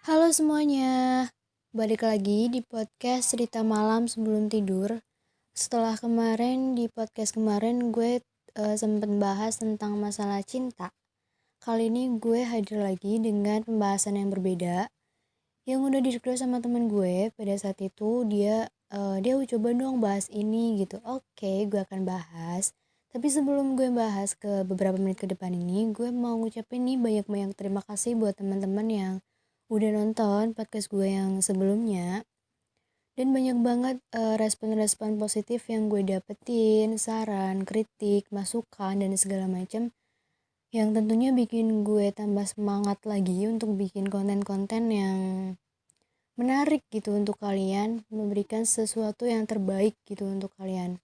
Halo semuanya, balik lagi di podcast cerita malam sebelum tidur. Setelah kemarin di podcast kemarin gue sempet bahas tentang masalah cinta. Kali ini gue hadir lagi dengan pembahasan yang berbeda. Yang udah di-request sama temen gue pada saat itu dia coba dong bahas ini gitu. Oke, gue akan bahas. Tapi sebelum gue bahas ke beberapa menit ke depan ini, gue mau ngucapin nih banyak-banyak terima kasih buat teman-teman yang udah nonton podcast gue yang sebelumnya. Dan banyak banget respon-respon positif yang gue dapetin, saran, kritik, masukan, dan segala macam yang tentunya bikin gue tambah semangat lagi untuk bikin konten-konten yang menarik gitu untuk kalian, memberikan sesuatu yang terbaik gitu untuk kalian.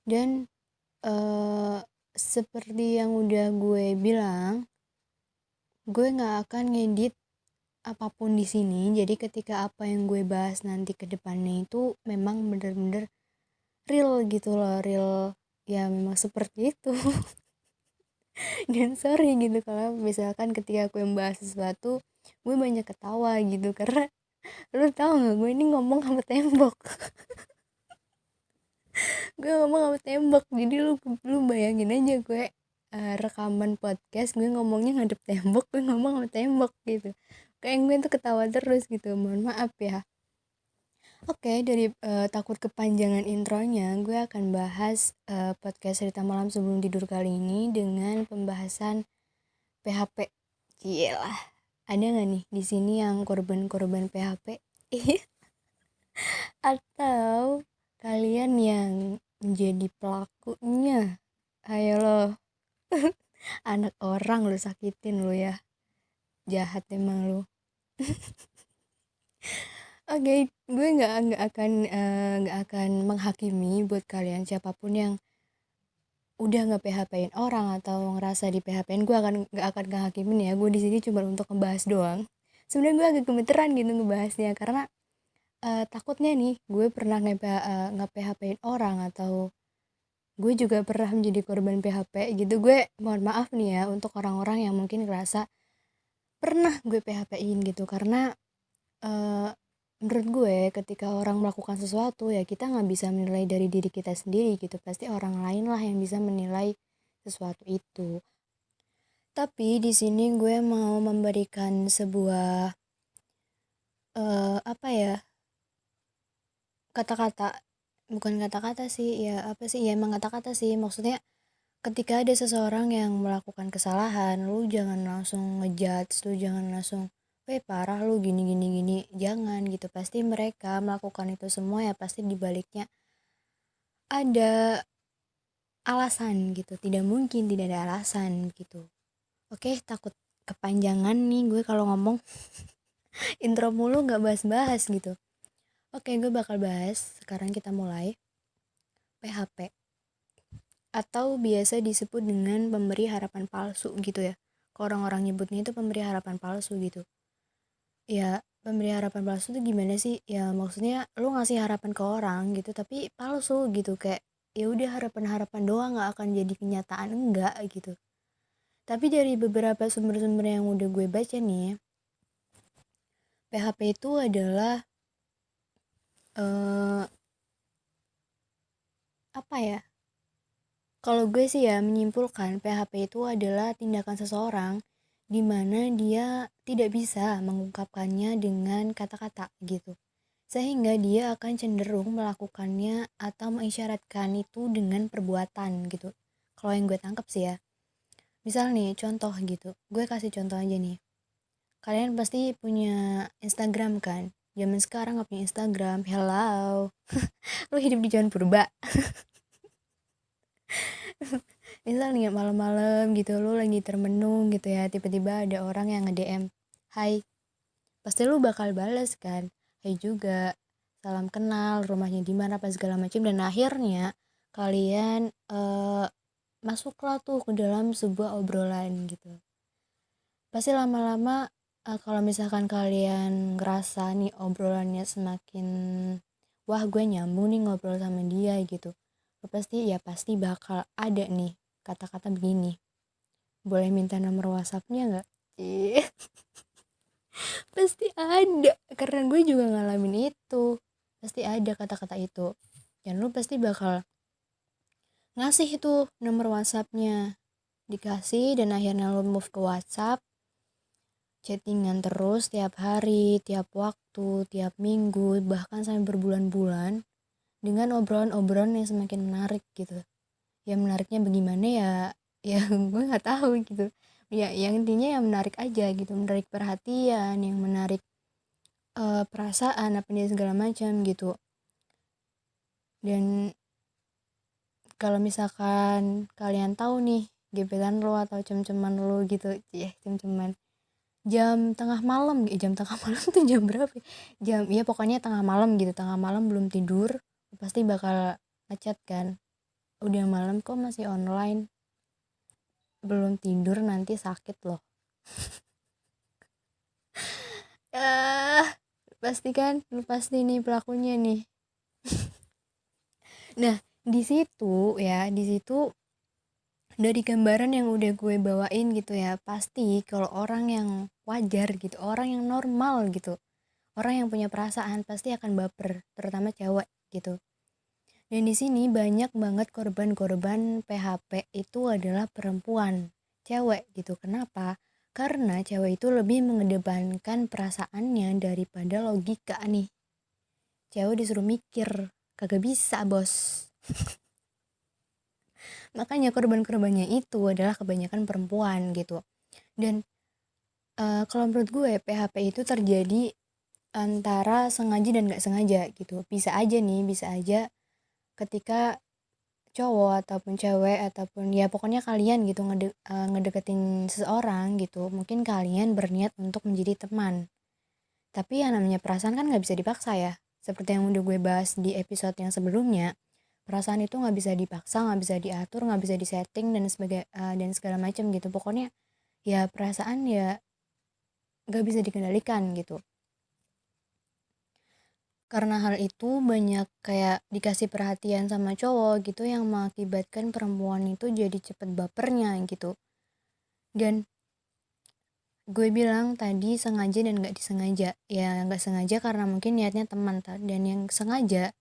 Dan eh, seperti yang udah gue bilang, gue nggak akan ngedit apapun di sini. Jadi ketika apa yang gue bahas nanti ke depannya itu memang bener-bener real gitu loh, real ya memang seperti itu. Dan sorry gitu kalau misalkan ketika gue membahas sesuatu gue banyak ketawa gitu karena lu tau nggak gue ini ngomong sama tembok. Gue ngomong sama tembok, jadi lu bayangin aja gue rekaman podcast gue ngomongnya ngadep tembok, gue ngomong sama tembok gitu, kayak gue tuh ketawa terus gitu. Mohon maaf ya. Oke, dari takut kepanjangan intronya, gue akan bahas podcast cerita malam sebelum tidur kali ini dengan pembahasan PHP. Iyalah, ada nggak nih di sini yang korban-korban PHP? Atau kalian yang menjadi pelakunya? Ayo lo, anak orang lo sakitin lo ya, jahat emang lo. Oke, gue nggak akan menghakimi buat kalian siapapun yang udah nggak PHP-in orang atau ngerasa di PHP-in. Gue nggak akan ngehakimin ya. Gue di sini cuma untuk ngebahas doang. Sebenarnya gue agak gemeteran gitu ngebahasnya karena takutnya nih gue pernah nge-PHP-in orang atau gue juga pernah menjadi korban PHP gitu. Gue mohon maaf nih ya untuk orang-orang yang mungkin ngerasa pernah gue PHP-in gitu karena eh, menurut gue ketika orang melakukan sesuatu ya kita nggak bisa menilai dari diri kita sendiri gitu, pasti orang lain lah yang bisa menilai sesuatu itu. Tapi di sini gue mau memberikan sebuah apa ya, kata-kata, bukan kata-kata sih ya, apa sih ya, emang kata-kata sih. Maksudnya ketika ada seseorang yang melakukan kesalahan, lu jangan langsung ngejudge, lu jangan langsung parah lu gini gini gini, jangan gitu. Pasti mereka melakukan itu semua ya pasti dibaliknya ada alasan gitu, tidak mungkin tidak ada alasan gitu. Oke, takut kepanjangan nih gue kalau ngomong. Intro mulu nggak bahas-bahas gitu. Oke, gue bakal bahas. Sekarang kita mulai. PHP atau biasa disebut dengan pemberi harapan palsu gitu ya. Kalau orang-orang nyebutnya itu pemberi harapan palsu gitu. Ya, pemberi harapan palsu tuh gimana sih? Ya maksudnya lu ngasih harapan ke orang gitu tapi palsu gitu, kayak ya udah harapan-harapan doang nggak akan jadi kenyataan, enggak gitu. Tapi dari beberapa sumber-sumber yang udah gue baca nih, PHP itu adalah eh apa ya? Kalau gue sih ya menyimpulkan PHP itu adalah tindakan seseorang di mana dia tidak bisa mengungkapkannya dengan kata-kata gitu. Sehingga dia akan cenderung melakukannya atau mengisyaratkan itu dengan perbuatan gitu. Kalau yang gue tangkap sih ya. Misal nih contoh gitu. Gue kasih contoh aja nih. Kalian pasti punya Instagram kan? Zaman sekarang gak punya Instagram. Hello. Lu hidup di zaman purba. Misal nih malam-malam gitu lu lagi termenung gitu ya, tiba-tiba ada orang yang nge-DM, "Hai." Pasti lu bakal bales kan? "Hai juga. Salam kenal, rumahnya di mana apa segala macam." Dan akhirnya kalian masuklah tuh ke dalam sebuah obrolan gitu. Pasti lama-lama kalau misalkan kalian ngerasa nih obrolannya semakin wah gue nyambung nih ngobrol sama dia gitu, pasti bakal ada nih kata-kata begini, boleh minta nomor WhatsAppnya nggak? Ih, pasti ada, karena gue juga ngalamin itu. Pasti ada kata-kata itu, dan lu pasti bakal ngasih itu nomor WhatsAppnya, dikasih, dan akhirnya lu move ke WhatsApp, chattingan terus tiap hari, tiap waktu, tiap minggu, bahkan sampai berbulan-bulan, dengan obrolan-obrolan yang semakin menarik gitu. Ya menariknya bagaimana ya, ya gue nggak tahu gitu. Ya yang intinya yang menarik aja gitu, menarik perhatian, yang menarik perasaan apa nih segala macam gitu. Dan kalau misalkan kalian tahu nih gebetan lo atau cem-ceman lo gitu ya, cem-ceman jam tengah malam, jam tengah malam tuh jam berapa ya? Jam ya pokoknya tengah malam gitu, tengah malam belum tidur, pasti bakal ngechat kan, udah malam kok masih online, belum tidur nanti sakit loh. ah Pasti kan, lu pasti nih pelakunya nih. Nah, di situ dari gambaran yang udah gue bawain gitu ya, pasti kalau orang yang wajar gitu, orang yang normal gitu, orang yang punya perasaan pasti akan baper, terutama cewek gitu. Dan di sini banyak banget korban-korban PHP itu adalah perempuan, cewek gitu. Kenapa? Karena cewek itu lebih mengedepankan perasaannya daripada logika nih. Cewek disuruh mikir, kagak bisa bos. Makanya korban-korbannya itu adalah kebanyakan perempuan gitu. Dan kalau menurut gue PHP itu terjadi antara sengaja dan gak sengaja gitu. Bisa aja nih, bisa aja ketika cowok ataupun cewek ataupun ya pokoknya kalian gitu ngedeketin seseorang gitu, mungkin kalian berniat untuk menjadi teman, tapi yang namanya perasaan kan nggak bisa dipaksa ya, seperti yang udah gue bahas di episode yang sebelumnya. Perasaan itu nggak bisa dipaksa, nggak bisa diatur, nggak bisa disetting dan segala macam gitu. Pokoknya ya perasaan ya nggak bisa dikendalikan gitu. Karena hal itu banyak kayak dikasih perhatian sama cowok gitu yang mengakibatkan perempuan itu jadi cepet bapernya gitu. Dan gue bilang tadi sengaja dan gak disengaja. Ya gak sengaja karena mungkin niatnya teman, dan yang sengaja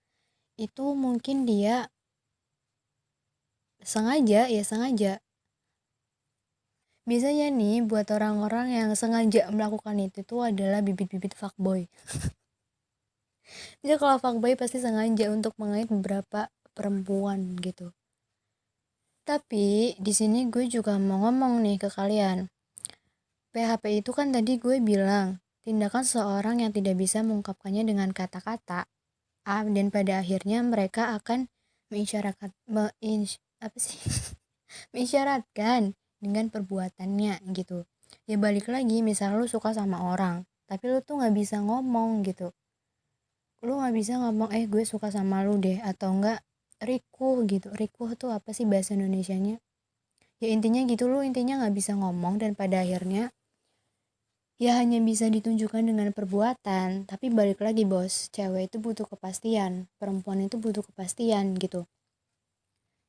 itu mungkin dia sengaja, ya sengaja. Biasanya nih buat orang-orang yang sengaja melakukan itu tuh adalah bibit-bibit fuckboy. Jadi kalau fuckboy pasti sengaja untuk mengait beberapa perempuan gitu. Tapi di sini gue juga mau ngomong nih ke kalian. PHP itu kan tadi gue bilang tindakan seseorang yang tidak bisa mengungkapkannya dengan kata-kata, dan pada akhirnya mereka akan mengisyaratkan apa sih? Mengisyaratkan dengan perbuatannya gitu. Ya balik lagi, misal lu suka sama orang, tapi lu tuh nggak bisa ngomong gitu. Lu nggak bisa ngomong gue suka sama lu deh, atau enggak rikuh gitu. Rikuh tuh apa sih bahasa Indonesianya? Ya intinya gitu, lu intinya nggak bisa ngomong, dan pada akhirnya ya hanya bisa ditunjukkan dengan perbuatan. Tapi balik lagi bos, cewek itu butuh kepastian, perempuan itu butuh kepastian gitu.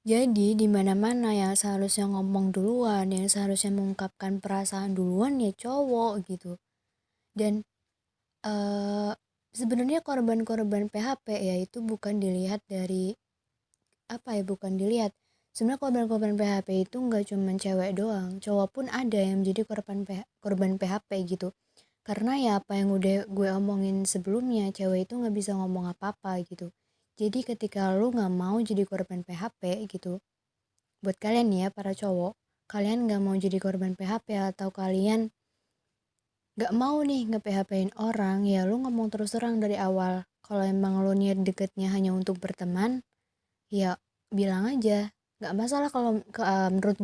Jadi di mana-mana yang seharusnya ngomong duluan, yang seharusnya mengungkapkan perasaan duluan ya cowok gitu. Dan sebenarnya korban-korban PHP ya itu bukan dilihat dari bukan dilihat. Sebenarnya korban-korban PHP itu nggak cuma cewek doang, cowok pun ada yang menjadi korban PHP gitu. Karena ya apa yang udah gue omongin sebelumnya, cewek itu nggak bisa ngomong apa-apa gitu. Jadi ketika lu nggak mau jadi korban PHP gitu, buat kalian nih ya para cowok, kalian nggak mau jadi korban PHP atau kalian nggak mau nih nge-PHP-in orang, ya lu ngomong terus terang dari awal. Kalau emang lu niat deketnya hanya untuk berteman, ya bilang aja. Nggak masalah kalau menurut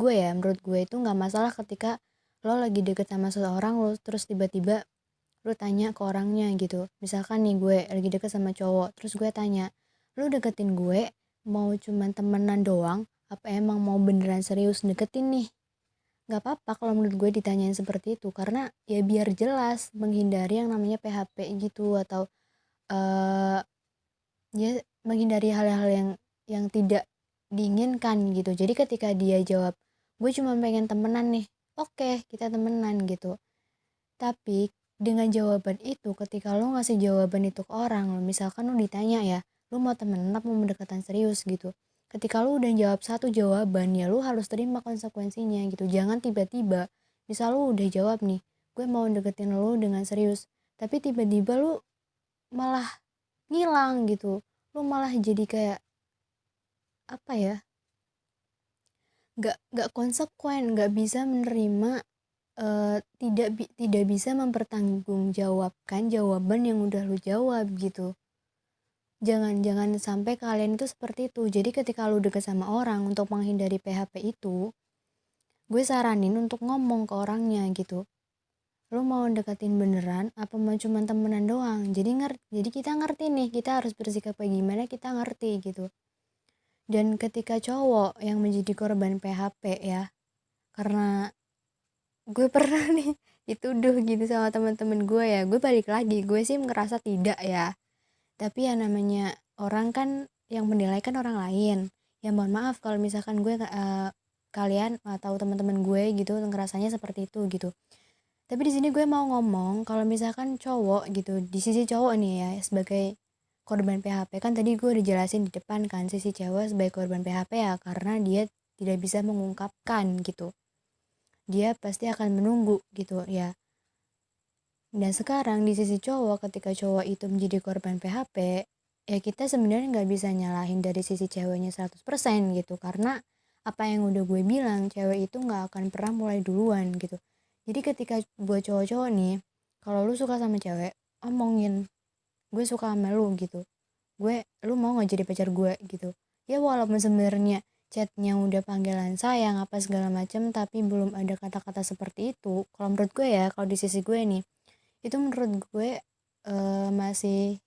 gue itu nggak masalah ketika lo lagi deket sama seseorang, lo terus tiba-tiba lu tanya ke orangnya gitu. Misalkan nih gue lagi deket sama cowok, terus gue tanya, lu deketin gue mau cuman temenan doang apa emang mau beneran serius deketin nih? Nggak apa-apa kalau menurut gue ditanyain seperti itu, karena ya biar jelas, menghindari yang namanya PHP gitu, atau eh ya menghindari hal-hal yang tidak diinginkan gitu. Jadi ketika dia jawab gue cuma pengen temenan nih, oke kita temenan gitu. Tapi dengan jawaban itu, ketika lo ngasih jawaban itu ke orang, lo misalkan lo ditanya ya, lo mau temenan apa mau mendekatan serius gitu. Ketika lo udah jawab satu jawaban, ya lo harus terima konsekuensinya gitu. Jangan tiba-tiba, misal lo udah jawab nih, gue mau deketin lo dengan serius, tapi tiba-tiba lo malah ngilang gitu. Lo malah jadi kayak apa ya? Gak konsekuen, gak bisa menerima, tidak bisa mempertanggungjawabkan jawaban yang udah lu jawab gitu. Jangan sampai kalian itu seperti itu. Jadi ketika lu deket sama orang, untuk menghindari PHP itu, gue saranin untuk ngomong ke orangnya gitu. Lu mau deketin beneran apa mau cuman temenan doang? Jadi kita ngerti nih, kita harus bersikap kayak gimana, kita ngerti gitu. Dan ketika cowok yang menjadi korban PHP ya, karena gue pernah nih dituduh gitu sama teman-teman gue ya, gue balik lagi, gue sih ngerasa tidak ya, tapi ya namanya orang kan yang menilai kan orang lain ya. Mohon maaf kalau misalkan kalian atau teman-teman gue gitu ngerasanya seperti itu gitu. Tapi di sini gue mau ngomong kalau misalkan cowok gitu, di sisi cowok nih ya sebagai korban PHP, kan tadi gue udah jelasin di depan kan sisi cewek sebagai korban PHP ya, karena dia tidak bisa mengungkapkan gitu, dia pasti akan menunggu gitu ya. Dan sekarang di sisi cowok, ketika cowok itu menjadi korban PHP, ya kita sebenarnya nggak bisa nyalahin dari sisi ceweknya 100% gitu, karena apa yang udah gue bilang, cewek itu nggak akan pernah mulai duluan gitu. Jadi ketika buat cowok-cowok nih, kalau lu suka sama cewek, omongin, gue suka sama lu gitu, lu mau nggak jadi pacar gue gitu. Ya walaupun sebenarnya chatnya udah panggilan sayang apa segala macam, tapi belum ada kata-kata seperti itu. Kalau menurut gue ya, kalau di sisi gue nih, itu menurut gue masih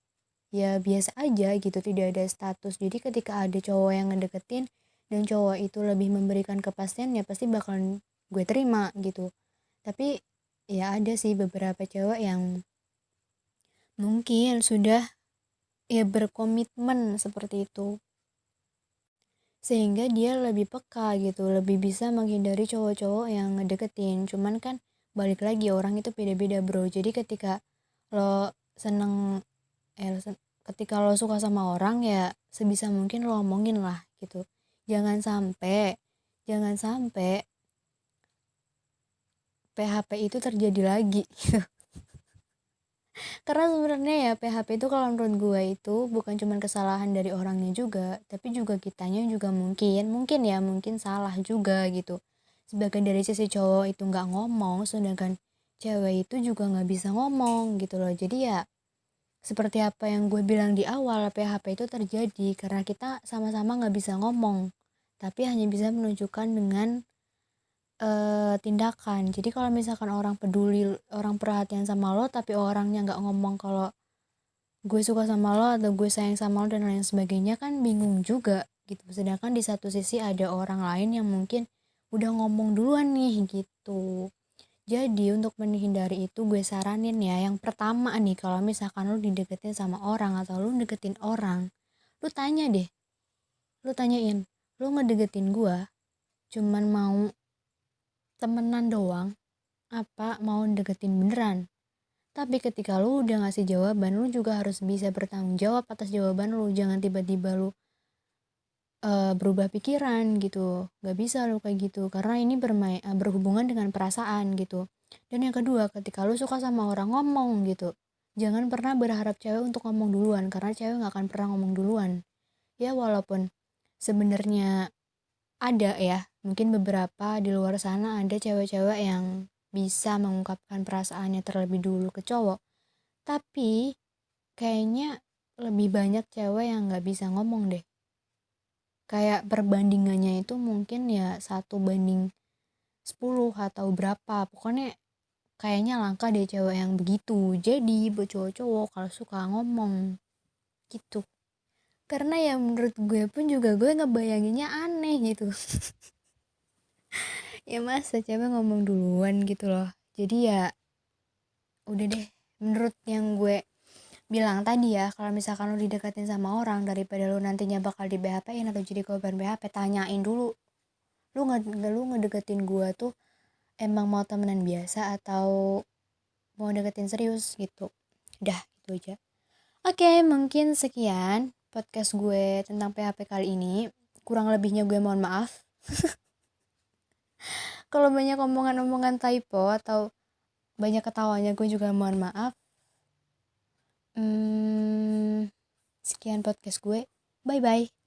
ya biasa aja gitu, tidak ada status. Jadi ketika ada cowok yang ngedeketin dan cowok itu lebih memberikan kepastian, ya pasti bakalan gue terima gitu. Tapi ya ada sih beberapa cewek yang mungkin sudah ya berkomitmen seperti itu, sehingga dia lebih peka gitu, lebih bisa menghindari cowok-cowok yang ngedeketin. Cuman kan balik lagi, orang itu beda-beda bro. Jadi ketika lo seneng ketika lo suka sama orang ya sebisa mungkin lo omongin lah gitu. Jangan sampai PHP itu terjadi lagi gitu. Karena sebenarnya ya PHP itu kalau menurut gue itu bukan cuma kesalahan dari orangnya juga, tapi juga kitanya juga mungkin salah juga gitu. Sebagian dari sisi cowok itu nggak ngomong, sedangkan cewek itu juga nggak bisa ngomong gitu loh. Jadi ya seperti apa yang gue bilang di awal, PHP itu terjadi karena kita sama-sama nggak bisa ngomong, tapi hanya bisa menunjukkan dengan tindakan. Jadi kalau misalkan orang peduli, orang perhatian sama lo, tapi orangnya nggak ngomong kalau gue suka sama lo atau gue sayang sama lo dan lain sebagainya, kan bingung juga gitu. Sedangkan di satu sisi ada orang lain yang mungkin udah ngomong duluan nih gitu. Jadi untuk menghindari itu gue saranin ya, yang pertama nih, kalau misalkan lu dideketin sama orang atau lu deketin orang, lu tanya deh, lu tanyain, lu ngedeketin gue cuman mau temenan doang apa mau deketin beneran. Tapi ketika lu udah ngasih jawaban, lu juga harus bisa bertanggung jawab atas jawaban lu. Jangan tiba-tiba lu berubah pikiran gitu, nggak bisa lu kayak gitu, karena ini berhubungan dengan perasaan gitu. Dan yang kedua, ketika lu suka sama orang, ngomong gitu, jangan pernah berharap cewek untuk ngomong duluan, karena cewek nggak akan pernah ngomong duluan. Ya walaupun sebenarnya ada ya, mungkin beberapa di luar sana ada cewek-cewek yang bisa mengungkapkan perasaannya terlebih dulu ke cowok, tapi kayaknya lebih banyak cewek yang nggak bisa ngomong deh. Kayak perbandingannya itu mungkin ya 1 banding 10 atau berapa. Pokoknya kayaknya langka deh cewek yang begitu. Jadi buat cowok-cowok kalau suka ngomong gitu. Karena ya menurut gue pun juga gue ngebayanginnya aneh gitu. Ya masa cewek ngomong duluan gitu loh. Jadi ya udah deh. Menurut yang gue bilang tadi ya, kalau misalkan lu dideketin sama orang, daripada lu nantinya bakal di BHP-in atau jadi korban BHP, tanyain dulu, lu ngedeketin gua tuh emang mau temenan biasa atau mau deketin serius gitu. Udah itu aja. Oke, mungkin sekian podcast gue tentang PHP kali ini. Kurang lebihnya gue mohon maaf. Kalau banyak omongan-omongan typo atau banyak ketawanya gue juga mohon maaf. Sekian podcast gue. Bye-bye.